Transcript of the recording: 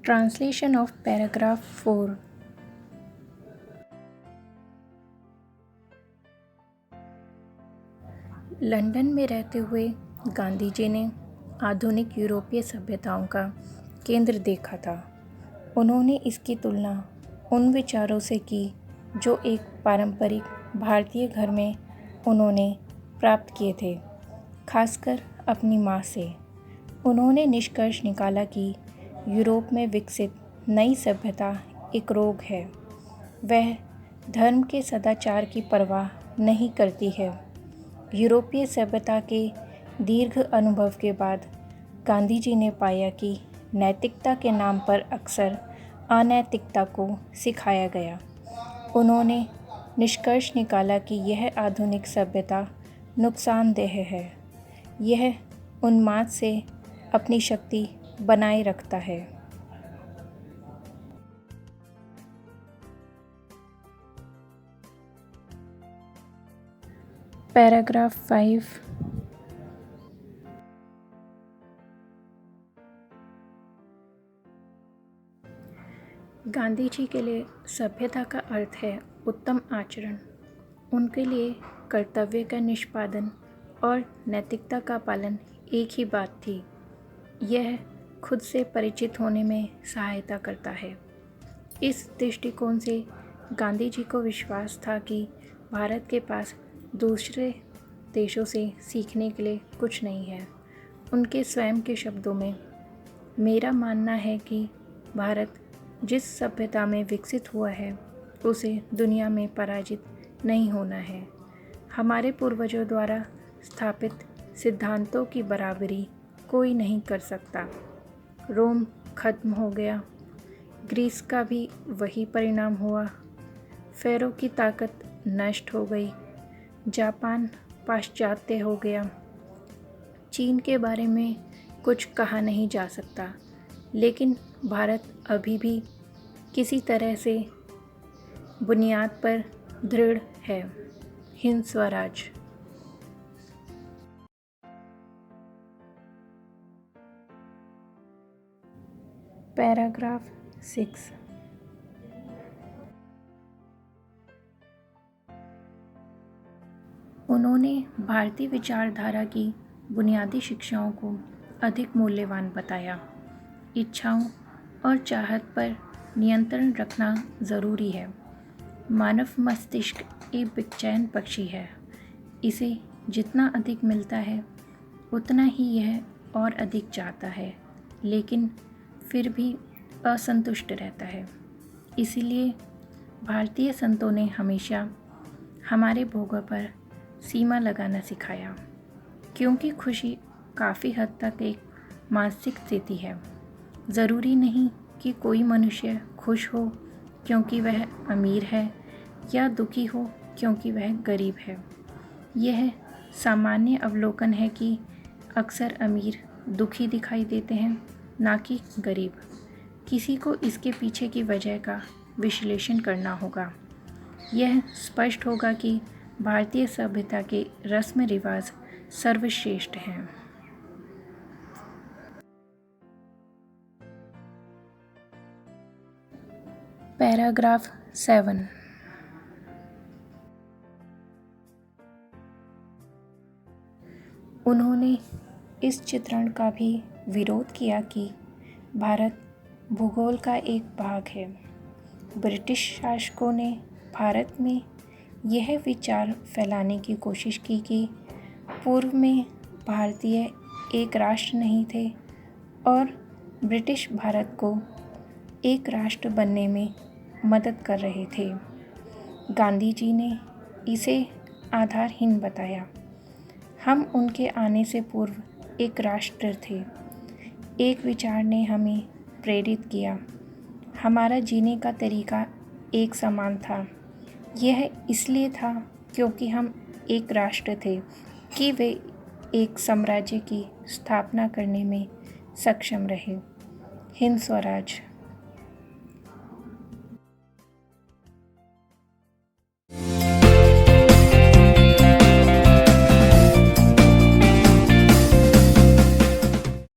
Translation of paragraph 4. London में रहते हुए गांधी जी ने आधुनिक यूरोपीय सभ्यताओं का केंद्र देखा था। उन्होंने इसकी तुलना उन विचारों से की जो एक पारंपरिक भारतीय घर में उन्होंने प्राप्त किए थे, खासकर अपनी माँ से। उन्होंने निष्कर्ष निकाला कि यूरोप में विकसित नई सभ्यता एक रोग है। वह धर्म के सदाचार की परवाह नहीं करती है। यूरोपीय सभ्यता के दीर्घ अनुभव के बाद गांधी जी ने पाया कि नैतिकता के नाम पर अक्सर अनैतिकता को सिखाया गया। उन्होंने निष्कर्ष निकाला कि यह आधुनिक सभ्यता नुकसानदेह है। यह उन्माद से अपनी शक्ति बनाए रखता है। पैराग्राफ 5। गांधी जी के लिए सभ्यता का अर्थ है उत्तम आचरण। उनके लिए कर्तव्य का निष्पादन और नैतिकता का पालन एक ही बात थी। यह खुद से परिचित होने में सहायता करता है। इस दृष्टिकोण से गांधी जी को विश्वास था कि भारत के पास दूसरे देशों से सीखने के लिए कुछ नहीं है। उनके स्वयं के शब्दों में, मेरा मानना है कि भारत जिस सभ्यता में विकसित हुआ है उसे दुनिया में पराजित नहीं होना है। हमारे पूर्वजों द्वारा स्थापित सिद्धांतों की बराबरी कोई नहीं कर सकता। रोम खत्म हो गया, ग्रीस का भी वही परिणाम हुआ। फेरो की ताकत नष्ट हो गई, जापान पाश्चात्य हो गया। चीन के बारे में कुछ कहा नहीं जा सकता, लेकिन भारत अभी भी किसी तरह से बुनियाद पर दृढ़ है। हिंद स्वराज। पैराग्राफ 6। उन्होंने भारतीय विचारधारा की बुनियादी शिक्षाओं को अधिक मूल्यवान बताया। इच्छाओं और चाहत पर नियंत्रण रखना ज़रूरी है। मानव मस्तिष्क एक बेचैन पक्षी है। इसे जितना अधिक मिलता है उतना ही यह और अधिक चाहता है, लेकिन फिर भी असंतुष्ट रहता है। इसीलिए भारतीय संतों ने हमेशा हमारे भोगों पर सीमा लगाना सिखाया, क्योंकि खुशी काफ़ी हद तक एक मानसिक स्थिति है। ज़रूरी नहीं कि कोई मनुष्य खुश हो क्योंकि वह अमीर है या दुखी हो क्योंकि वह गरीब है। यह सामान्य अवलोकन है कि अक्सर अमीर दुखी दिखाई देते हैं, ना कि गरीब। किसी को इसके पीछे की वजह का विश्लेषण करना होगा। यह स्पष्ट होगा कि भारतीय सभ्यता के रस्म रिवाज सर्वश्रेष्ठ हैं। पैराग्राफ 7। उन्होंने इस चित्रण का भी विरोध किया कि भारत भूगोल का एक भाग है। ब्रिटिश शासकों ने भारत में यह विचार फैलाने की कोशिश की कि पूर्व में भारतीय एक राष्ट्र नहीं थे और ब्रिटिश भारत को एक राष्ट्र बनने में मदद कर रहे थे। गांधी जी ने इसे आधारहीन बताया। हम उनके आने से पूर्व एक राष्ट्र थे। एक विचार ने हमें प्रेरित किया। हमारा जीने का तरीका एक समान था। यह इसलिए था क्योंकि हम एक राष्ट्र थे कि वे एक साम्राज्य की स्थापना करने में सक्षम रहे। हिंद स्वराज।